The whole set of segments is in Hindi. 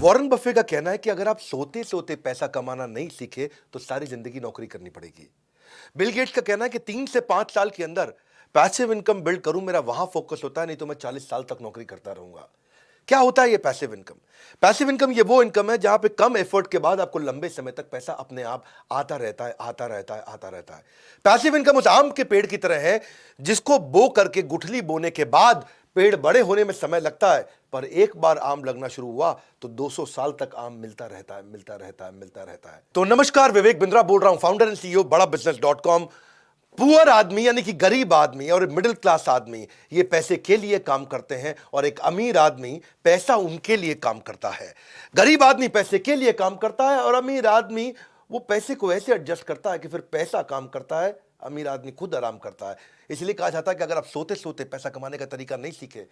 वॉरेन बफे का कहना है कि अगर आप सोते सोते पैसा कमाना नहीं सीखे तो सारी जिंदगी नौकरी करनी पड़ेगी। बिल गेट्स का कहना है कि 3 से 5 साल के अंदर पैसिव इनकम बिल्ड करूं, मेरा वहां फोकस होता है, नहीं तो मैं 40 साल तक नौकरी करता रहूंगा। क्या होता है ये पैसिव इनकम? पैसिव इनकम ये वो इनकम है जहां पे कम एफर्ट के बाद आपको लंबे समय तक पैसा अपने आप आता रहता है, आता रहता है, आता रहता है। पैसिव इनकम उस आम के पेड़ की तरह है जिसको बो करके गुठली बोने के बाद पेड़ बड़े होने में समय लगता है, पर एक बार आम लगना शुरू हुआ तो 200 साल तक आम मिलता रहता है, मिलता रहता है, मिलता रहता है। तो नमस्कार, विवेक बिंद्रा बोल रहा हूं, फाउंडर एंड सीईओ बड़ा बिजनेस.com। पुअर आदमी यानी कि गरीब आदमी और मिडिल क्लास आदमी ये पैसे के लिए काम करते हैं और एक अमीर आदमी पैसा उनके लिए काम करता है। गरीब आदमी पैसे के लिए काम करता है और अमीर आदमी वो पैसे को ऐसे एडजस्ट करता है कि फिर पैसा काम करता है, अमीर आदमी खुद आराम करता है। इसलिए कहा जाता है कि अगर आप सोते सोते पैसा कमाने का तरीका नहीं सीखे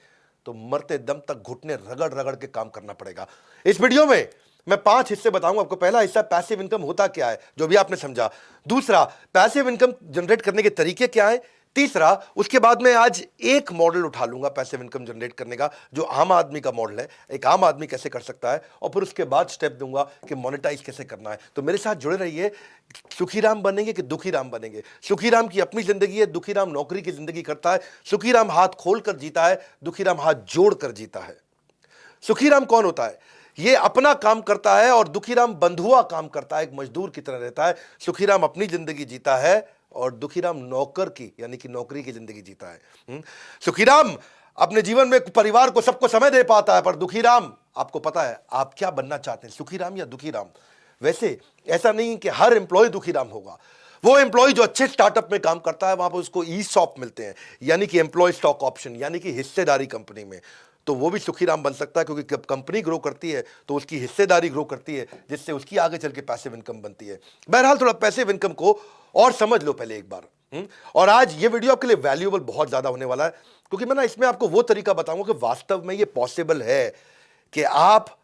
तो मरते दम तक घुटने रगड़ रगड़ के काम करना पड़ेगा। इस वीडियो में मैं 5 हिस्से बताऊंगा आपको। पहला हिस्सा पैसिव इनकम होता क्या है, जो भी आपने समझा। दूसरा, पैसिव इनकम जनरेट करने के तरीके क्या हैं। तीसरा, उसके बाद में आज एक मॉडल उठा लूंगा पैसिव इनकम जनरेट करने का, जो आम आदमी का मॉडल है, एक आम आदमी कैसे कर सकता है, और फिर उसके बाद स्टेप दूंगा कि मोनेटाइज कैसे करना है। तो मेरे साथ जुड़े रहिए। सुखीराम बनेंगे कि दुखीराम बनेंगे? सुखीराम की अपनी जिंदगी है, दुखीराम नौकरी की जिंदगी करता है। सुखीराम हाथ खोल कर जीता है, दुखीराम हाथ जोड़ कर जीता है। सुखीराम कौन होता है? ये अपना काम करता है और दुखीराम बंधुआ काम करता है, एक मजदूर की तरह रहता है। सुखीराम अपनी जिंदगी जीता है और दुखीराम नौकर की यानी कि नौकरी की जिंदगी जीता है। सुखीराम अपने जीवन में परिवार को सबको समय दे पाता है, पर दुखीराम, आपको पता है आप क्या बनना चाहते हैं, सुखीराम या दुखीराम? वैसे ऐसा नहीं कि हर एम्प्लॉय दुखीराम होगा। वो एम्प्लॉय जो अच्छे स्टार्टअप में काम करता है वहां पर उसको ईसॉप मिलते हैं, यानी कि एम्प्लॉय स्टॉक ऑप्शन, यानी कि हिस्सेदारी कंपनी में, तो वो भी सुखीराम बन सकता है, क्योंकि जब कंपनी ग्रो करती है तो उसकी हिस्सेदारी ग्रो करती है, जिससे उसकी आगे चल के पैसिव इनकम बनती है। बहरहाल थोड़ा पैसिव इनकम को और समझ लो पहले एक बार। और आज ये वीडियो आपके लिए वैल्यूएबल बहुत ज्यादा होने वाला है, क्योंकि मैं ना इसमें आपको वो तरीका बताऊंगा कि वास्तव में ये पॉसिबल है कि आप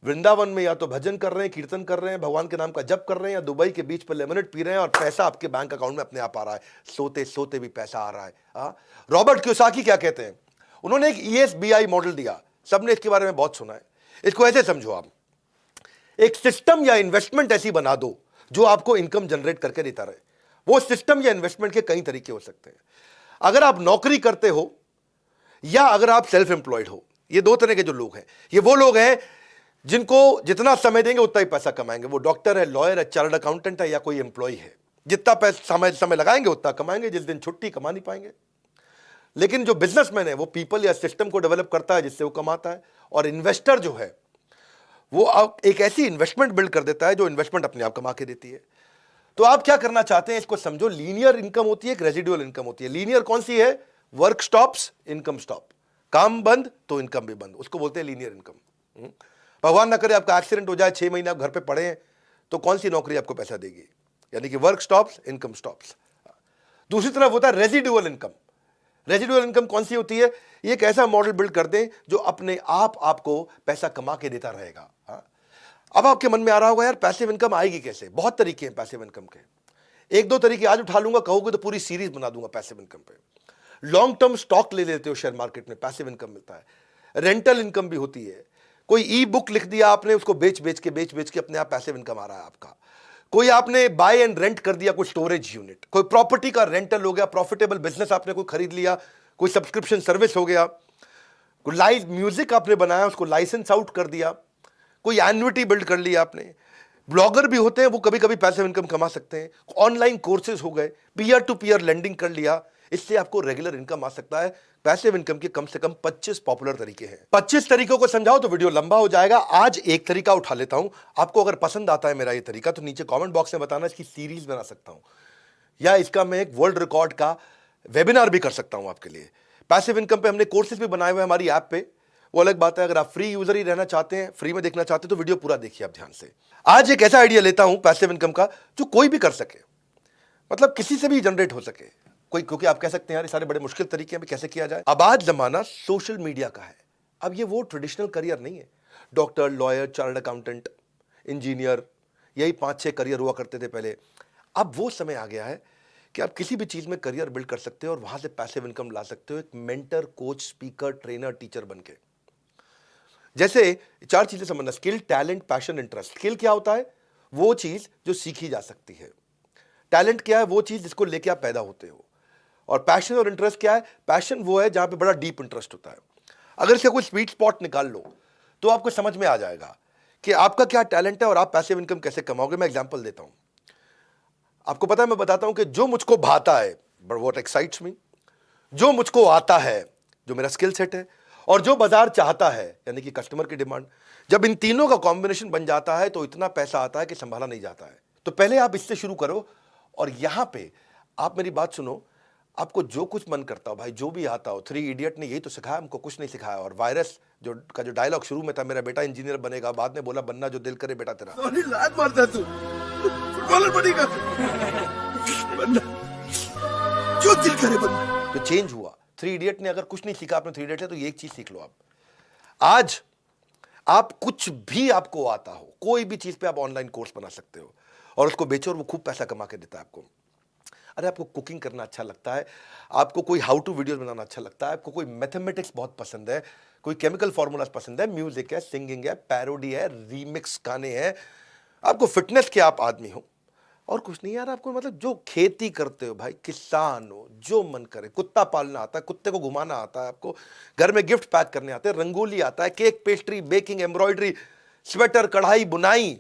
वृंदावन में या तो भजन कर रहे हैं, कीर्तन कर रहे हैं, भगवान के नाम का जप कर रहे हैं, या दुबई के बीच पर लेमनेड पी रहे हैं और पैसा आपके बैंक अकाउंट में अपने आप आ रहा है, सोते सोते भी पैसा आ रहा है। रॉबर्ट कियोसाकी क्या कहते हैं? उन्होंने एक ESBI मॉडल दिया, सबने इसके बारे में बहुत सुना है। इसको ऐसे समझो, आप एक सिस्टम या इन्वेस्टमेंट ऐसी बना दो जो आपको इनकम जनरेट करके देता रहे। वो सिस्टम या इन्वेस्टमेंट के कई तरीके हो सकते हैं। अगर आप नौकरी करते हो या अगर आप सेल्फ एम्प्लॉयड हो, ये दो तरह के जो लोग हैं, ये वो लोग हैं जिनको जितना समय देंगे उतना ही पैसा कमाएंगे। वो डॉक्टर है, लॉयर है, चार्टर्ड अकाउंटेंट है, या कोई एम्प्लॉय है, जितना पैसा समय लगाएंगे उतना कमाएंगे, जिस दिन छुट्टी कमा नहीं पाएंगे। लेकिन जो बिजनेसमैन है वो पीपल या सिस्टम को डेवलप करता है जिससे वो कमाता है, और इन्वेस्टर जो है वो एक ऐसी इन्वेस्टमेंट बिल्ड कर देता है जो इन्वेस्टमेंट अपने आप कमा के देती है। तो आप क्या करना चाहते हैं इसको समझो। लीनियर इनकम होती है, एक रेजिडुअल इनकम होती है। लीनियर कौन सी है? Work stops, income stop. काम बंद तो इनकम भी बंद, उसको बोलते हैं लीनियर इनकम। भगवान ना करे आपका एक्सीडेंट हो जाए, 6 महीने आप घर पे पड़े हैं, तो कौन सी नौकरी आपको पैसा देगी? यानी कि वर्क स्टॉप्स, इनकम स्टॉप्स। दूसरी तरफ होता है रेजिडुअल इनकम। रेजिडुअल इनकम कौन सी होती है? ये एक ऐसा मॉडल बिल्ड कर दें जो अपने आप आपको पैसा कमा के देता रहेगा। अब आपके मन में आ रहा होगा, यार पैसिव इनकम आएगी कैसे? बहुत तरीके हैं पैसिव इनकम के। एक दो तरीके आज उठा लूंगा, कहोगे तो पूरी सीरीज बना दूंगा पैसिव इनकम पे। लॉन्ग टर्म स्टॉक ले लेते हो शेयर मार्केट में, पैसिव इनकम मिलता है। रेंटल इनकम भी होती है। कोई ई बुक लिख दिया आपने, उसको बेच बेच के अपने आप पैसिव इनकम आ रहा है आपका। कोई आपने बाय एंड रेंट कर दिया, कोई स्टोरेज यूनिट, कोई प्रॉपर्टी का रेंटल हो गया, प्रॉफिटेबल बिजनेस आपने कोई खरीद लिया, कोई सब्सक्रिप्शन सर्विस हो गया, कोई लाइव म्यूजिक आपने बनाया उसको लाइसेंस आउट कर दिया, कोई एन्युटी बिल्ड कर लिया आपने। ब्लॉगर भी होते हैं, वो कभी कभी पैसिव इनकम कमा सकते हैं। ऑनलाइन कोर्सेज हो गए, पीयर टू पीयर लेंडिंग कर लिया, इससे आपको रेगुलर इनकम आ सकता है। पैसिव इनकम के कम से कम 25 पॉपुलर तरीके हैं। 25 तरीकों को समझाओ तो वीडियो लंबा हो जाएगा। आज एक तरीका उठा लेता हूं। आपको अगर पसंद आता है मेरा ये तरीका तो नीचे कमेंट बॉक्स में बताना, इसकी सीरीज बना सकता हूं, या इसका मैं एक वर्ल्ड रिकॉर्ड का वेबिनार भी कर सकता हूं आपके लिए। पैसिव इनकम पे हमने कोर्सेज भी बनाए हुए हैं हमारी ऐप पे, वो अलग बात है। अगर आप फ्री यूजर ही रहना चाहते हैं, फ्री में देखना चाहते हैं, तो वीडियो पूरा देखिए आप ध्यान से। आज एक ऐसा आइडिया लेता हूं पैसिव इनकम का जो कोई भी कर सके, मतलब किसी से भी जनरेट हो सके कोई, क्योंकि आप कह सकते हैं यार ये सारे बड़े मुश्किल तरीके हैं, कैसे किया जाए। अब आज जमाना सोशल मीडिया का है। अब ये वो ट्रेडिशनल करियर नहीं है, doctor, lawyer, chartered accountant, engineer, यही 5-6 करियर हुआ करते थे पहले। अब वो समय आ गया है कि आप किसी भी चीज में करियर बिल्ड कर सकते हो और वहां से पैसिव इनकम ला सकते हो, एक mentor, coach, speaker, trainer, teacher बनके। जैसे 4 चीजें समझना, skill, talent, passion, interest. Skill क्या होता है? वो चीज जो सीखी जा सकती है। टैलेंट क्या है? वो चीज जिसको लेके आप पैदा होते हो। और पैशन और इंटरेस्ट क्या है? पैशन वो है जहां पे बड़ा डीप इंटरेस्ट होता है। अगर इसका कोई स्वीट स्पॉट निकाल लो तो आपको समझ में आ जाएगा कि आपका क्या टैलेंट है और आप पैसिव इनकम कैसे कमाओगे। मैं एग्जांपल देता हूं। आपको पता है, मैं बताता हूं कि जो मुझको भाता है, बट व्हाट एक्साइट्स मी, जो मुझको आता है, जो मेरा स्किल सेट है, और जो बाजार चाहता है, यानी कि कस्टमर की डिमांड, जब इन तीनों का कॉम्बिनेशन बन जाता है तो इतना पैसा आता है कि संभाला नहीं जाता है। तो पहले आप इससे शुरू करो। और यहां पे आप मेरी बात सुनो, आपको जो कुछ मन करता हो भाई, जो भी आता हो, 3 इडियट ने यही तो सिखाया हमको, कुछ नहीं सिखाया। और वायरस जो डायलॉग शुरू में था, मेरा बेटा इंजीनियर बनेगा, बाद में बोला बनना जो दिल करे बेटा तेरा। लात मारता तू, फुटबॉलर बनेगा, बनना जो दिल करे बनना। तो चेंज हुआ। 3 इडियट ने अगर कुछ नहीं सीखा आपने 3 इडियट है तो ये एक चीज सीख लो आप। आज आप कुछ भी आपको आता हो, कोई भी चीज पे आप ऑनलाइन कोर्स बना सकते हो और उसको बेचो और वो खूब पैसा कमा के देता है आपको। अरे आपको कुकिंग करना अच्छा लगता है, आपको कोई हाउ टू वीडियो बनाना अच्छा लगता है, आपको कोई मैथमेटिक्स बहुत पसंद है, कोई केमिकल फॉर्मूलाज पसंद है, म्यूजिक है, सिंगिंग है, पैरोडी है, रीमिक्स गाने हैं, आपको फिटनेस के आप आदमी हो और कुछ नहीं यार, आपको मतलब जो खेती करते हो भाई, किसान हो, जो मन करे, कुत्ता पालना आता है, कुत्ते को घुमाना आता है, आपको घर में गिफ्ट पैक करने आते हैं, रंगोली आता है, cake, pastry, baking, embroidery, sweater, कढ़ाई, बुनाई,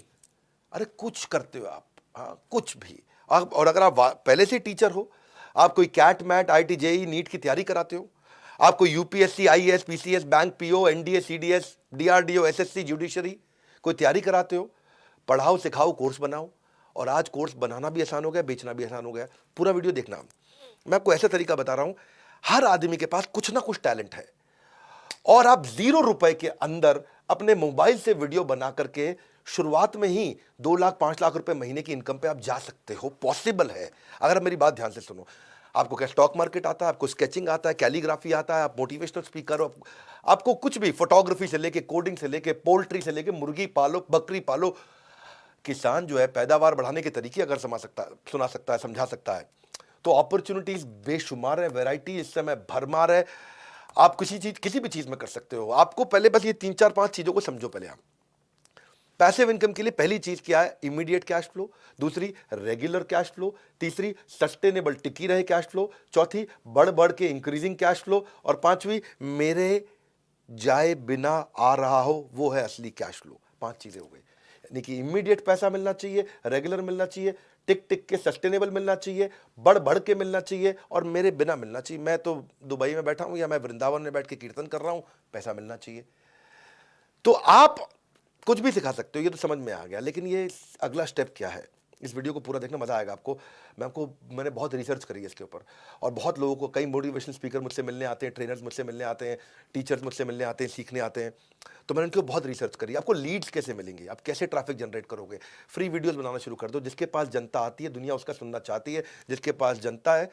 अरे कुछ करते हो आप। हाँ, कुछ भी। और अगर आप पहले से टीचर हो, आप कोई CAT MAT, IIT, JEE, NEET की तैयारी कराते हो, आप कोई UPSC, IAS, PCS, bank PO, NDA, CDS, DRDO, SSC, judiciary कोई तैयारी कराते हो, पढ़ाओ, सिखाओ, कोर्स बनाओ। और आज कोर्स बनाना भी आसान हो गया, बेचना भी आसान हो गया। पूरा वीडियो देखना। मैं आपको ऐसा तरीका बता रहा हूं, हर आदमी के पास कुछ ना कुछ टैलेंट है और आप 0 रुपए के अंदर अपने मोबाइल से वीडियो बना करके शुरुआत में ही 2 लाख 5 लाख रुपए महीने की इनकम पे आप जा सकते हो। पॉसिबल है। अगर आप मेरी बात ध्यान से सुनो। आपको क्या स्टॉक मार्केट आता है, आपको स्केचिंग आता है, कैलीग्राफी आता है, आप मोटिवेशनल स्पीकर हो, आपको कुछ भी, फोटोग्राफी से लेके, कोडिंग से लेके, पोल्ट्री से लेके, मुर्गी पालो, बकरी पालो। किसान जो है पैदावार बढ़ाने के तरीके अगर सुना सकता है, समझा सकता है, तो अपॉर्चुनिटीज बेशुमार है, वैरायटी इस समय भरमार है। आप किसी भी चीज में कर सकते हो। आपको पहले बस ये 3-4-5 चीजों को समझो। पहले आप पैसिव इनकम के लिए पहली चीज क्या है? Immediate cash flow. दूसरी, रेगुलर कैश फ्लो। तीसरी, सस्टेनेबल टिकी रहे कैश फ्लो। चौथी, बढ़ बढ़ के इंक्रीजिंग कैश फ्लो। और पांचवी, मेरे जाए बिना आ रहा हो, वो है असली कैश फ्लो। 5 चीजें हो गई। यानी कि इमीडिएट पैसा मिलना चाहिए, रेगुलर मिलना चाहिए, टिक टिक के सस्टेनेबल मिलना चाहिए, बढ़ बढ़ के मिलना चाहिए और मेरे बिना मिलना चाहिए। मैं तो दुबई में बैठा हूं या मैं वृंदावन में बैठ के कीर्तन कर रहा हूं, पैसा मिलना चाहिए। तो आप कुछ भी सिखा सकते हो, ये तो समझ में आ गया। लेकिन ये अगला स्टेप क्या है? इस वीडियो को पूरा देखना, मजा आएगा आपको। मैंने बहुत रिसर्च करी है इसके ऊपर और बहुत लोगों को, कई मोटिवेशनल स्पीकर मुझसे मिलने आते हैं, ट्रेनर्स मुझसे मिलने आते हैं, टीचर्स मुझसे मिलने आते हैं, सीखने आते हैं। तो मैंने उनके बहुत रिसर्च करी। आपको लीड्स कैसे मिलेंगे, आप कैसे ट्रैफिक जनरेट करोगे? फ्री वीडियोस बनाना शुरू कर दो। जिसके पास जनता आती है, दुनिया उसका सुनना चाहती है। जिसके पास जनता है,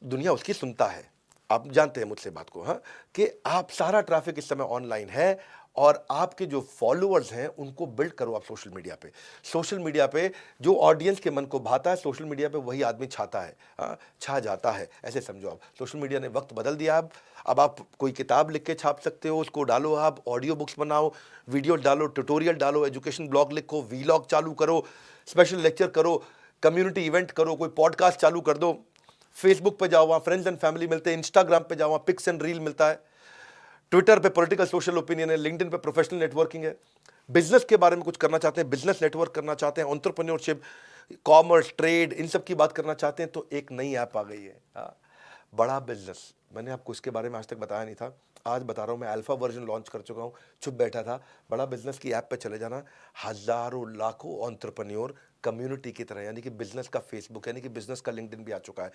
दुनिया उसकी सुनता है। आप जानते हैं मुझसे बात को, हाँ, कि आप सारा ट्रैफिक इस समय ऑनलाइन है और आपके जो फॉलोअर्स हैं उनको बिल्ड करो आप सोशल मीडिया पे। सोशल मीडिया पे जो ऑडियंस के मन को भाता है, सोशल मीडिया पे वही आदमी छाता है, हाँ, छा जाता है, ऐसे समझो आप। सोशल मीडिया ने वक्त बदल दिया। अब आप कोई किताब लिख के छाप सकते हो, उसको डालो, आप ऑडियो बुक्स बनाओ, वीडियो डालो, ट्यूटोरियल डालो, एजुकेशन ब्लॉग लिखो, वीलॉग चालू करो, स्पेशल लेक्चर करो, कम्युनिटी इवेंट करो, कोई पॉडकास्ट चालू कर दो। फेसबुक पे जाओ, वहाँ फ्रेंड्स एंड फैमिली मिलते हैं। इंस्टाग्राम पे जाओ, वहाँ पिक्स एंड रील मिलता है। ट्विटर पे पॉलिटिकल सोशल ओपिनियन है। लिंक्डइन पे प्रोफेशनल नेटवर्किंग है। बिजनेस के बारे में कुछ करना चाहते हैं, बिजनेस नेटवर्क करना चाहते हैं, एंटरप्रेन्योरशिप, कॉमर्स, ट्रेड, इन सब की बात करना चाहते हैं, तो एक नई ऐप आ गई है, हाँ, बड़ा बिजनेस। मैंने आपको इसके बारे में आज तक बताया नहीं था, आज बता रहा हूँ। मैं अल्फा वर्जन लॉन्च कर चुका हूँ, चुप बैठा था। बड़ा बिजनेस की ऐप पे चले जाना, हजारों लाखों एंटरप्रेन्योर कम्युनिटी की तरह, यानी कि बिजनेस का फेसबुक, यानी कि बिजनेस का लिंक्डइन भी आ चुका है।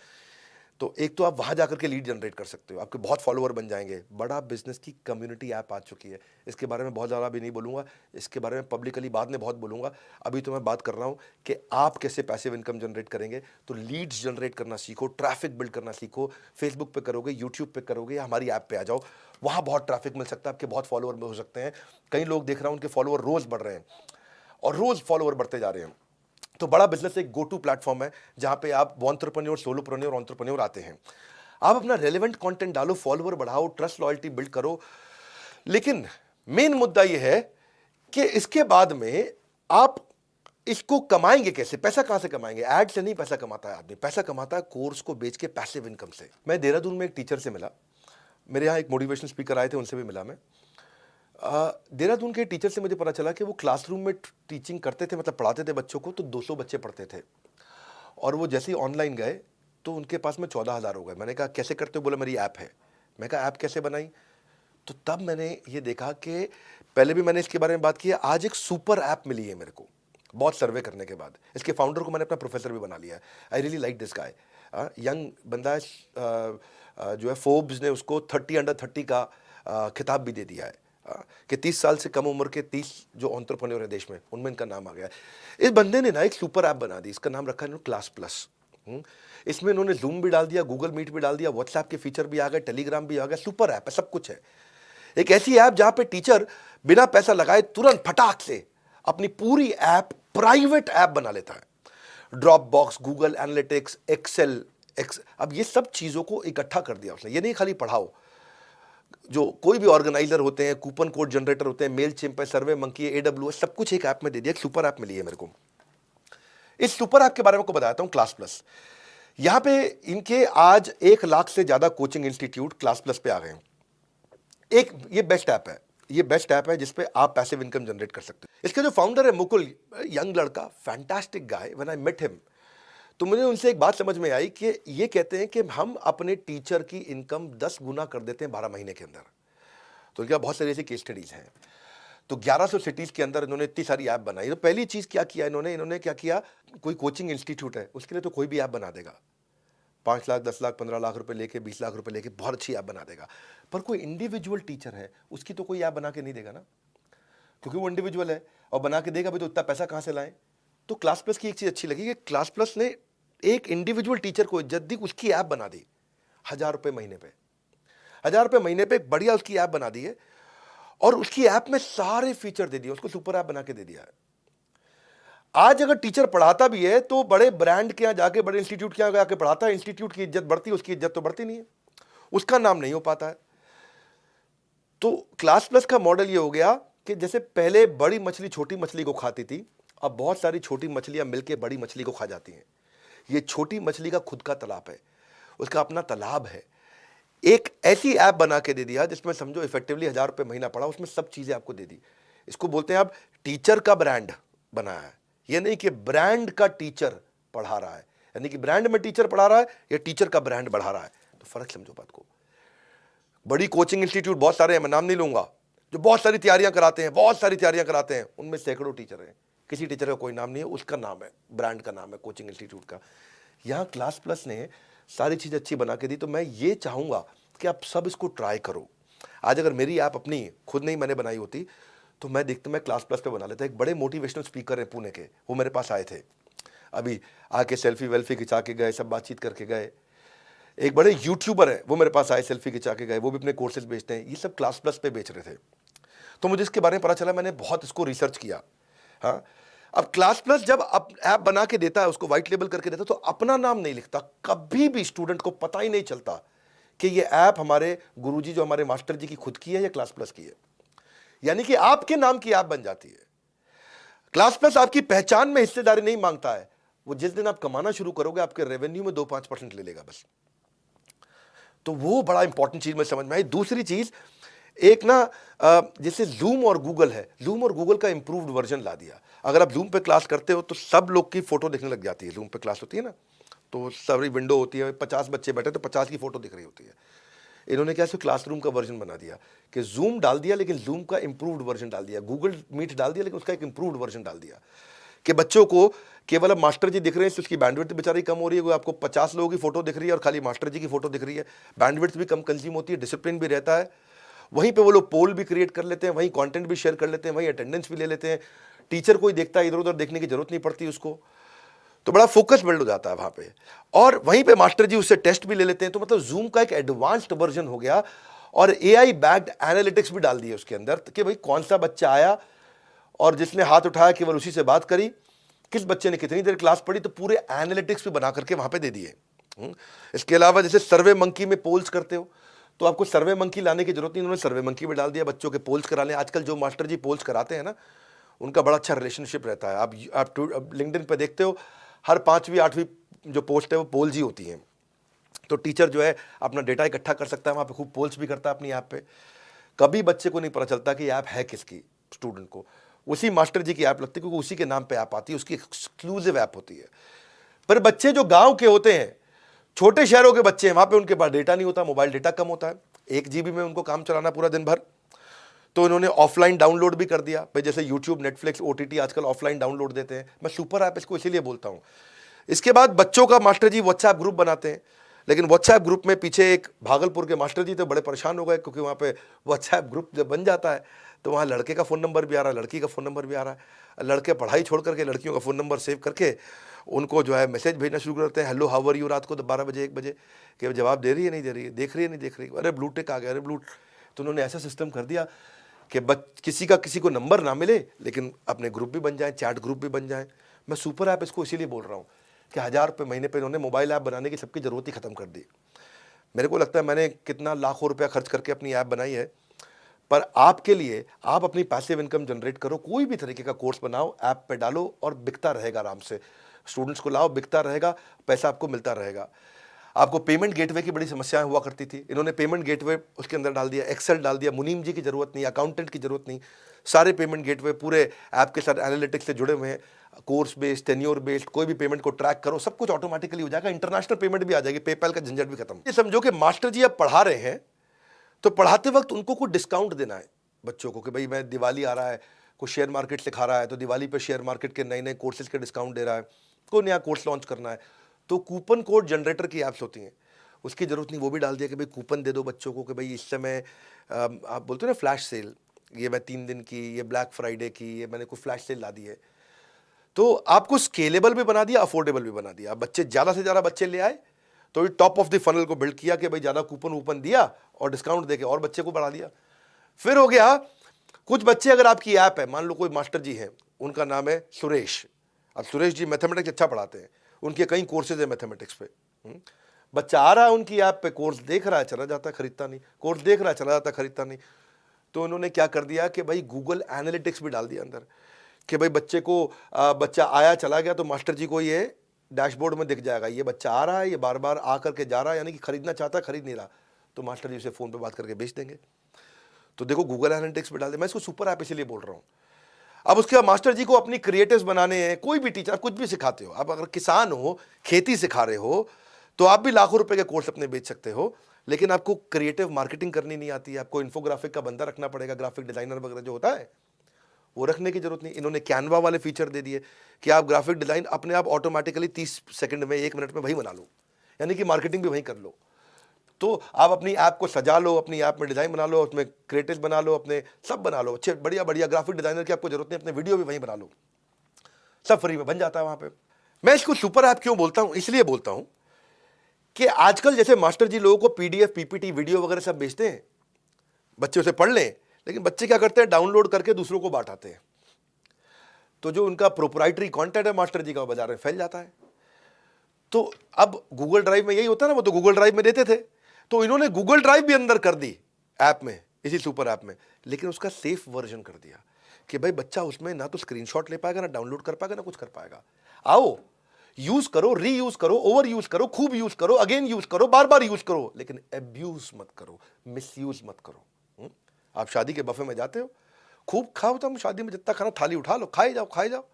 तो एक तो आप वहां जाकर के लीड जनरेट कर सकते हो, आपके बहुत फॉलोअर बन जाएंगे। बड़ा बिजनेस की कम्युनिटी ऐप आ चुकी है। इसके बारे में बहुत ज़्यादा भी नहीं बोलूँगा, इसके बारे में पब्लिकली बाद में बहुत बोलूँगा। अभी तो मैं बात कर रहा हूँ कि आप कैसे पैसिव इनकम जनरेट करेंगे। तो लीड्स जनरेट करना सीखो, ट्रैफिक बिल्ड करना सीखो। फेसबुक पे करोगे, यूट्यूब पे करोगे, या हमारी ऐप पे आ जाओ, वहाँ बहुत ट्रैफिक मिल सकता है, आपके बहुत फॉलोअर हो सकते हैं। कई लोग देख रहा हूँ उनके फॉलोअर रोज़ बढ़ रहे हैं और रोज़ फॉलोअर बढ़ते जा रहे हैं। तो बड़ा बिजनेस एक गो टू प्लेटफॉर्म है जहाँ पे आप एंटरप्रेन्योर, सोलोप्रेन्योर, एंटरप्रेन्योर आते हैं। आप अपना रेलेवेंट कंटेंट डालो, फॉलोअर बढ़ाओ, ट्रस्ट लॉयल्टी बिल्ड करो। लेकिन मेन मुद्दा यह है कि इसके बाद में आप इसको कमाएंगे कैसे, पैसा कहां से कमाएंगे? ऐड से नहीं पैसा कमाता है आदमी, पैसा कमाता है कोर्स को बेच के पैसिव इनकम से। मैं देहरादून में एक टीचर से मिला, मेरे यहाँ एक मोटिवेशनल स्पीकर आए थे, उनसे भी मिला मैं। देहरादून के टीचर से मुझे पता चला कि वो क्लासरूम में टीचिंग करते थे, मतलब पढ़ाते थे बच्चों को, तो 200 बच्चे पढ़ते थे, और वो जैसे ही ऑनलाइन गए तो उनके पास में 14,000 हो गए। मैंने कहा कैसे करते हो? बोला मेरी ऐप है। मैं कहा ऐप कैसे बनाई? तो तब मैंने ये देखा कि पहले भी मैंने इसके बारे में बात की है, आज एक सुपर ऐप मिली है मेरे को, बहुत सर्वे करने के बाद। इसके फाउंडर को मैंने अपना प्रोफेसर भी बना लिया है। I really like this guy, young बंदा है, जो है फोर्ब्स ने उसको 30 अंडर 30 का खिताब भी दे दिया है, कि 30 साल से कम उम्र के 30 जो एंटरप्रेन्योर है देश में, उनमें इनका नाम आ गया है। इस बंदे ने ना एक सुपर ऐप बना दी, इसका नाम रखा है क्लास प्लस। इसमें इन्होंने जूम भी डाल दिया, गूगल मीट भी डाल दिया, व्हाट्सएप के फीचर भी आ गए, टेलीग्राम भी आ गया, सुपर ऐप है, सब कुछ है। एक ऐसी ऐप जहां पे टीचर बिना पैसा लगाए तुरंत फटाक से अपनी पूरी ऐप प्राइवेट ऐप बना लेता है। Dropbox, Google Analytics, Excel, अब ये सब चीजों को इकट्ठा कर दिया उसने। ये नहीं खाली पढ़ाओ, जो कोई भी ऑर्गेनाइजर होते हैं, कूपन कोड जनरेटर होते हैं, मेल चिम्प है, सर्वे मंकी है, AWS, सब कुछ एक ऐप में दे दिया। एक सुपर ऐप मिली है मेरे को। इस सुपर ऐप के बारे में को बताता हूं, क्लास प्लस। यहां पे इनके आज 1 लाख से ज्यादा कोचिंग इंस्टीट्यूट क्लास प्लस पे आ गए हैं। एक ये बेस्ट ऐप है, ये बेस्ट ऐप है जिसपे आप पैसिव इनकम जनरेट कर सकते हो। इसके जो फाउंडर है मुकुल, यंग लड़का, fantastic guy. When I met him तो मुझे उनसे एक बात समझ में आई कि ये कहते हैं कि हम अपने टीचर की इनकम 10 गुना कर देते हैं 12 महीने के अंदर। तो इनका बहुत सारी ऐसी केस स्टडीज हैं। तो 1100 सिटीज के अंदर इन्होंने इतनी सारी ऐप बनाई। तो पहली चीज क्या किया इन्होंने क्या किया, कोई कोचिंग इंस्टीट्यूट है उसके लिए तो कोई भी ऐप बना देगा, 5 लाख, 10 लाख, 15 लाख रुपए लेके, 20 लाख रुपए लेके बहुत अच्छी ऐप बना देगा। पर कोई इंडिविजुअल टीचर है, उसकी तो कोई ऐप बना के नहीं देगा ना, क्योंकि वो इंडिविजुअल है, और बना के देगा भी तो इतना पैसा कहां से लाएं। तो क्लास प्लस की एक चीज अच्छी लगी कि क्लास प्लस ने एक इंडिविजुअल टीचर को इज्जत दी, उसकी ऐप बना दी। 1,000 रुपए महीने पे, 1,000 रुपए महीने पे बढ़िया उसकी ऐप बना दी है, और उसकी ऐप में सारे फीचर दे दिए, उसको सुपर ऐप बना के दे दिया है। आज अगर टीचर पढ़ाता भी है तो बड़े ब्रांड के यहां जाके, बड़े इंस्टीट्यूट के यहां जाके पढ़ाता है, इंस्टीट्यूट की इज्जत बढ़ती है, उसकी इज्जत तो बढ़ती नहीं है, उसका नाम नहीं हो पाता है। तो क्लास प्लस का मॉडल ये हो गया कि जैसे पहले बड़ी मछली छोटी मछली को खाती थी, अब बहुत सारी छोटी मछलियां मिलकर बड़ी मछली को खा जाती हैं। ये छोटी मछली का खुद का तालाब है, उसका अपना तालाब है। एक ऐसी ऐप बना के दे दिया जिसमें समझो इफेक्टिवली 1,000 रुपए महीना पड़ा, उसमें सब चीजें आपको दे दी। इसको बोलते हैं आप टीचर का ब्रांड बनाया है। ये नहीं कि ब्रांड का टीचर पढ़ा रहा है, यानी कि ब्रांड में टीचर पढ़ा रहा है या टीचर का ब्रांड बढ़ा रहा है। तो फर्क समझो बात को। बड़ी कोचिंग इंस्टीट्यूट बहुत सारे हैं, मैं नाम नहीं लूंगा, जो बहुत सारी तैयारियां कराते हैं, बहुत सारी तैयारियां कराते हैं, उनमें सैकड़ों टीचर हैं, किसी टीचर का कोई नाम नहीं है, उसका नाम है, ब्रांड का नाम है कोचिंग इंस्टीट्यूट का। यहां क्लास प्लस ने सारी चीज अच्छी बना के दी। तो मैं ये चाहूंगा कि आप सब इसको ट्राई करो। आज अगर मेरी ऐप अपनी खुद नहीं मैंने बनाई होती तो मैं देखता, मैं क्लास प्लस पे बना लेता। एक बड़े मोटिवेशनल स्पीकर हैं पुणे के, वो मेरे पास आए थे, अभी आके सेल्फी वेल्फी खिंचा के गए, सब बातचीत करके गए। एक बड़े यूट्यूबर है, वो मेरे पास आए, सेल्फी खिंचा के गए, वो भी अपने कोर्सेज बेचते हैं। ये सब क्लास प्लस पे बेच रहे थे। तो मुझे इसके बारे में पता चला, मैंने बहुत इसको रिसर्च किया। हाँ, अब क्लास प्लस जब ऐप बना के देता है, उसको व्हाइट लेबल करके देता है, तो अपना नाम नहीं लिखता। कभी भी स्टूडेंट को पता ही नहीं चलता कि ये ऐप हमारे गुरुजी, जो हमारे मास्टर जी की खुद की है या क्लास प्लस की है। यानी कि आपके नाम की ऐप बन जाती है। क्लास प्लस आपकी पहचान में हिस्सेदारी नहीं मांगता है। वो जिस दिन आप कमाना शुरू करोगे, आपके रेवेन्यू में 2-5% ले लेगा बस। तो वो बड़ा इंपॉर्टेंट चीज में समझ में आई। दूसरी चीज, एक ना जैसे जूम और गूगल है, जूम और गूगल का इंप्रूव्ड वर्जन ला दिया। अगर आप जूम पे क्लास करते हो तो सब लोग की फोटो दिखने लग जाती है। जूम पे क्लास होती है ना, तो सारी विंडो होती है, 50 बच्चे बैठे तो 50 की फोटो दिख रही होती है। इन्होंने क्या क्लासरूम का वर्जन बना दिया कि जूम डाल दिया, लेकिन जूम का इंप्रूव्ड वर्जन डाल दिया। गूगल मीट डाल दिया, लेकिन उसका एक इंप्रूव्ड वर्जन डाल दिया कि बच्चों को केवल अब मास्टर जी दिख रहे हैं, उसकी बैंडविड्थ बेचारी कम हो रही है। आपको 50 लोगों की फोटो दिख रही है और खाली मास्टर जी की फोटो दिख रही है। बैंडविड्थ भी कम कंज्यूम होती है, डिसिप्लिन भी रहता है। वहीं पे वो लोग पोल भी क्रिएट कर लेते हैं, वहीं कंटेंट भी शेयर कर लेते हैं, वहीं अटेंडेंस भी ले लेते हैं। टीचर कोई देखता है, इधर उधर देखने की जरूरत नहीं पड़ती उसको। तो बड़ा फोकस बिल्ड हो जाता है वहां पे, और वहीं पे मास्टर जी उससे टेस्ट भी ले लेते हैं। तो मतलब जूम का एक एडवांस्ड वर्जन हो गया, और एआई बैक्ड एनालिटिक्स भी डाल दिए उसके अंदर कि भाई कौन सा बच्चा आया और जिसने हाथ उठाया केवल उसी से बात करी, किस बच्चे ने कितनी देर क्लास पढ़ी, तो पूरे एनालिटिक्स भी बना करके वहां पे दे दिए। इसके अलावा जैसे सर्वे मंकी में पोल्स करते हो, तो आपको सर्वे मंकी लाने की जरूरत नहीं, उन्होंने सर्वे मंकी भी डाल दिया, बच्चों के पोल्स करा लें। आजकल जो मास्टर जी पोल्स कराते हैं ना, उनका बड़ा अच्छा रिलेशनशिप रहता है। आप लिंक्डइन पे देखते हो, हर 5वीं 8वीं जो पोस्ट है वो पोल्स ही होती हैं। तो टीचर जो है अपना डेटा इकट्ठा कर सकता है, वहाँ पे खूब पोल्स भी करता है अपनी ऐप पे। कभी बच्चे को नहीं पता चलता कि ऐप है किसकी, स्टूडेंट को उसी मास्टर जी की ऐप लगती है, क्योंकि उसी के नाम पे ऐप आती है, उसकी एक्सक्लूसिव ऐप होती है। पर बच्चे जो गांव के होते हैं, छोटे शहरों के बच्चे हैं, वहां पे उनके पास डेटा नहीं होता, मोबाइल डेटा कम होता है, 1 GB में उनको काम चलाना पूरा दिन भर। तो इन्होंने ऑफलाइन डाउनलोड भी कर दिया भाई, जैसे यूट्यूब, नेटफ्लिक्स, OTT आजकल ऑफलाइन डाउनलोड देते हैं। मैं सुपर ऐप इसको इसीलिए बोलता हूं। इसके बाद बच्चों का मास्टर जी व्हाट्सएप ग्रुप बनाते हैं, लेकिन व्हाट्सएप ग्रुप में पीछे एक भागलपुर के मास्टर जी तो बड़े परेशान हो गए, क्योंकि वहाँ पे व्हाट्सएप ग्रुप जब बन जाता है तो वहाँ लड़के का फ़ोन नंबर भी आ रहा है, लड़की का फ़ोन नंबर भी आ रहा है। लड़के पढ़ाई छोड़ करके लड़कियों का फ़ोन नंबर सेव करके उनको जो है मैसेज भेजना शुरू करते हैं, हेलो हाउ आर यू, रात को 12 बजे 1 बजे, कि जवाब दे रही है नहीं दे रही है, देख रही है नहीं देख रही है, अरे ब्लू टिक आ गया, अरे ब्लू। तो उन्होंने ऐसा सिस्टम कर दिया कि किसी को नंबर ना मिले, लेकिन अपने ग्रुप भी बन जाए, चैट ग्रुप भी बन जाए। मैं सुपर ऐप इसको इसीलिए बोल रहा हूँ कि 1000 रुपये महीने पर इन्होंने मोबाइल ऐप बनाने की सबकी ज़रूरत ही खत्म कर दी। मेरे को लगता है मैंने कितना लाखों रुपया खर्च करके अपनी ऐप बनाई है, पर आपके लिए आप अपनी पैसिव इनकम जनरेट करो, कोई भी तरीके का कोर्स बनाओ, ऐप पे डालो और बिकता रहेगा आराम से। स्टूडेंट्स को लाओ, बिकता रहेगा, पैसा आपको मिलता रहेगा। आपको पेमेंट गेटवे की बड़ी समस्याएं हुआ करती थी, इन्होंने पेमेंट गेटवे उसके अंदर डाल दिया, एक्सेल डाल दिया, मुनीम जी की जरूरत नहीं, अकाउंटेंट की जरूरत नहीं, सारे पेमेंट गेटवे पूरे ऐप के साथ एनालिटिक्स से जुड़े हुए हैं। कोर्स बेस्ड, टेन्योर बेस्ड, कोई भी पेमेंट को ट्रैक करो, सब कुछ ऑटोमेटिकली हो जाएगा, इंटरनेशनल पेमेंट भी आ जाएगी, पेपैल का झंझट भी खत्म। ये समझो कि मास्टर जी अब पढ़ा रहे हैं, तो पढ़ाते वक्त उनको कुछ डिस्काउंट देना है बच्चों को, कि भाई मैं दिवाली आ रहा है, कोई शेयर मार्केट सिखा रहा है तो दिवाली पे शेयर मार्केट के नए नए कोर्सेज के डिस्काउंट दे रहा है, कोई नया कोर्स लॉन्च करना है, तो कूपन कोड जनरेटर की ऐप्स होती हैं, उसकी ज़रूरत नहीं, वो भी डाल दिया कि भाई कूपन दे दो बच्चों को, कि भाई इस समय आप बोलते हो ना फ्लैश सेल, ये मैं 3 दिन की, ये ब्लैक फ्राइडे की, ये मैंने कोई फ्लैश सेल ला दी है। तो आपको स्केलेबल भी बना दिया, अफोर्डेबल भी बना दिया। बच्चे ज़्यादा से ज़्यादा बच्चे ले आए तो ये टॉप ऑफ द फनल को बिल्ड किया कि भाई ज़्यादा कूपन वूपन दिया और डिस्काउंट देके और बच्चे को बढ़ा दिया। फिर हो गया कुछ बच्चे, अगर आपकी ऐप है, मान लो कोई मास्टर जी हैं, उनका नाम है सुरेश, अब सुरेश जी मैथमेटिक्स अच्छा पढ़ाते हैं, उनके कई कोर्सेज है मैथमेटिक्स पे। बच्चा आ रहा है उनकी ऐप पे, कोर्स देख रहा है, चला जाता है, खरीदता नहीं, कोर्स देख रहा है, चला जाता है, खरीदता नहीं। तो उन्होंने क्या कर दिया कि भाई गूगल एनालिटिक्स भी डाल दिया अंदर, कि भाई बच्चे को बच्चा आया चला गया तो मास्टर जी को ये डैशबोर्ड में दिख जाएगा, ये बच्चा आ रहा है, ये बार बार आ करके जा रहा है, यानी कि खरीदना चाहता है, खरीद नहीं रहा, तो मास्टर जी उसे फ़ोन पे बात करके बेच देंगे। तो देखो गूगल एनालिटिक्स पे डाल दे, मैं इसको सुपर ऐप इसीलिए बोल रहा हूँ। अब उसके बाद मास्टर जी को अपनी क्रिएटिव्स बनाने हैं, कोई भी टीचर कुछ भी सिखाते हो, अब अगर किसान हो, खेती सिखा रहे हो, तो आप भी लाखों रुपए के कोर्स अपने बेच सकते हो, लेकिन आपको क्रिएटिव मार्केटिंग करनी नहीं आती है, आपको इन्फोग्राफिक का बंदा रखना पड़ेगा, ग्राफिक डिजाइनर वगैरह जो होता है वो रखने की जरूरत नहीं। इन्होंने कैनवा वाले फीचर दे दिए कि आप ग्राफिक डिजाइन अपने आप ऑटोमेटिकली 30 सेकंड में, 1 मिनट में वही बना लो, यानी कि मार्केटिंग भी वही कर लो। तो आप अपनी ऐप को सजा लो, अपनी ऐप में डिजाइन बना लो, उसमें क्रिएटिव बना लो, अपने सब बना लो, अच्छे बढ़िया बढ़िया ग्राफिक डिजाइनर की आपको जरूरत नहीं, अपने वीडियो भी वहीं बना लो, सब फ्री में बन जाता है वहां पे। मैं इसको सुपर ऐप क्यों बोलता हूं, इसलिए बोलता हूं कि आजकल जैसे मास्टर जी लोगों को PDF, PPT, वीडियो वगैरह सब बेचते हैं, बच्चे उसे पढ़ लें, लेकिन बच्चे क्या करते हैं, डाउनलोड करके दूसरों को बांटाते हैं। तो जो उनका प्रोप्राइटरी कंटेंट है मास्टर जी का, बाजार में फैल जाता है। तो अब गूगल ड्राइव में यही होता है ना, वो तो गूगल ड्राइव में देते थे, तो इन्होंने गूगल ड्राइव भी अंदर कर दी ऐप में, इसी सुपर ऐप में, लेकिन उसका सेफ वर्जन कर दिया कि भाई बच्चा उसमें ना तो स्क्रीनशॉट ले पाएगा, ना डाउनलोड कर पाएगा, ना कुछ कर पाएगा। आओ यूज करो, रीयूज करो, ओवर यूज करो, खूब यूज करो, अगेन यूज करो, बार बार यूज करो, लेकिन अब्यूज मत करो, मिसयूज मत करो। आप शादी के बफे में जाते हो, खूब खाओ, तुम शादी में जितना खाना थाली उठा लो, खाए जाओ खाए जाओ,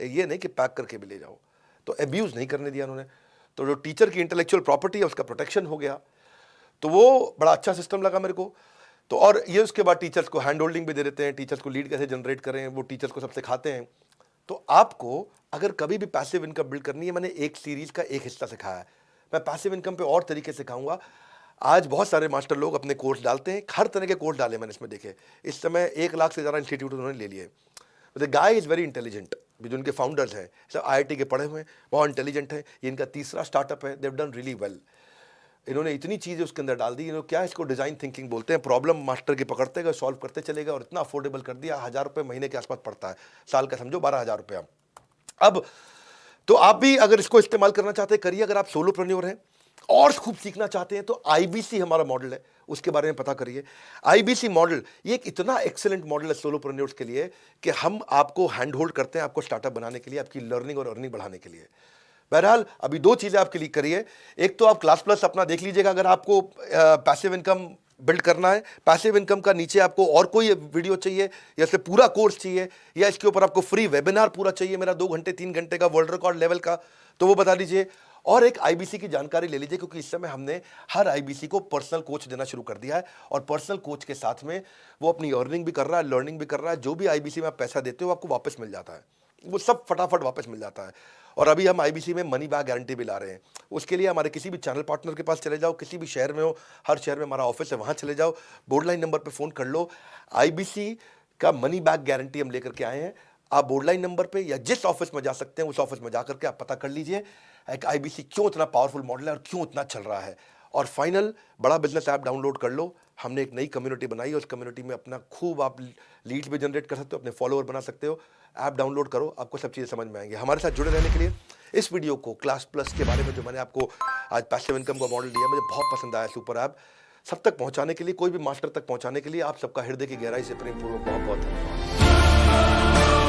ये नहीं कि पैक करके भी ले जाओ। तो अब्यूज नहीं करने दिया उन्होंने। तो जो टीचर की इंटेलेक्चुअल प्रॉपर्टी है उसका प्रोटेक्शन हो गया, तो वो बड़ा अच्छा सिस्टम लगा मेरे को। तो और ये उसके बाद टीचर्स को हैंड होल्डिंग भी दे देते हैं, टीचर्स को लीड कैसे जनरेट करें, वो टीचर्स को सब सिखाते हैं। तो आपको अगर कभी भी पैसिव इनकम बिल्ड करनी है, मैंने एक सीरीज का एक हिस्सा सिखाया है, मैं पैसिव इनकम पे और तरीके सिखाऊंगा। आज बहुत सारे मास्टर लोग अपने कोर्स डालते हैं, हर तरह के कोर्स डाले मैंने इसमें देखे। इस समय 1 लाख से ज़्यादा इंस्टीट्यूट उन्होंने ले लिए। The guy is very intelligent, जो उनके फाउंडर्स हैं सब IIT के पढ़े हुए हैं, बहुत इंटेलिजेंट है। ये इनका तीसरा स्टार्टअप है, देव डन रियली वेल। इन्होंने इतनी चीज़ें उसके अंदर डाल दी, इन्होंने क्या इसको डिज़ाइन थिंकिंग बोलते हैं, प्रॉब्लम मास्टर की पकड़ते गए, सॉल्व करते चले गए, और इतना अफोर्डेबल कर दिया, 1000 रुपये महीने के आसपास पड़ता है, साल का समझो 12,000 रुपया। अब तो आप भी अगर इसको इस्तेमाल करना चाहते हैं करिए, अगर आप सोलोप्रेन्योर हैं और खूब सीखना चाहते हैं तो आईबीसी हमारा मॉडल है, उसके बारे में पता करिए। आईबीसी मॉडल ये एक इतना एक्सेलेंट मॉडल है सोलोप्रेन्योर्स के लिए कि हम आपको हैंड होल्ड करते हैं आपको स्टार्टअप बनाने के लिए, आपकी लर्निंग और अर्निंग बढ़ाने के लिए। बहरहाल अभी दो चीजें आप क्लिक करिए, एक तो आप क्लास प्लस अपना देख लीजिएगा अगर आपको पैसिव इनकम बिल्ड करना है। पैसिव इनकम का नीचे आपको और कोई वीडियो चाहिए या इससे पूरा कोर्स चाहिए या इसके ऊपर आपको फ्री वेबिनार पूरा चाहिए मेरा 2 घंटे 3 घंटे का वर्ल्ड रिकॉर्ड लेवल का, तो वो बता दीजिए। और एक आईबीसी की जानकारी ले लीजिए क्योंकि इस समय हमने हर आईबीसी को पर्सनल कोच देना शुरू कर दिया है और पर्सनल कोच के साथ में वो अपनी अर्निंग भी कर रहा है, लर्निंग भी कर रहा है। जो भी आईबीसी में आप पैसा देते हो आपको वापस मिल जाता है, वो सब फटाफट वापस मिल जाता है। और अभी हम आईबीसी में मनी बैक गारंटी भी ला रहे हैं। उसके लिए हमारे किसी भी चैनल पार्टनर के पास चले जाओ, किसी भी शहर में हो, हर शहर में हमारा ऑफिस है, वहाँ चले जाओ, बोर्ड लाइन नंबर पे फ़ोन कर लो। आईबीसी का मनी बैक गारंटी हम लेकर के आए हैं। आप बोर्ड लाइन नंबर पे या जिस ऑफिस में जा सकते हैं उस ऑफिस में जाकर के आप पता कर लीजिए एक आईबीसी क्यों इतना पावरफुल मॉडल है और क्यों इतना चल रहा है। और फाइनल, बड़ा बिजनेस ऐप डाउनलोड कर लो। हमने एक नई कम्युनिटी बनाई है, उस कम्युनिटी में अपना खूब आप लीड्स भी जनरेट कर सकते हो, अपने फॉलोअर बना सकते हो। ऐप डाउनलोड करो, आपको सब चीज़ें समझ में आएंगी। हमारे साथ जुड़े रहने के लिए इस वीडियो को क्लास प्लस के बारे में जो मैंने आपको आज पैसिव इनकम का मॉडल दिया मुझे बहुत पसंद आया। सुपर ऐप सब तक पहुंचाने के लिए, कोई भी मास्टर तक पहुंचाने के लिए आप सबका हृदय की गहराई से प्रेमपूर्वक बहुत बहुत धन्यवाद।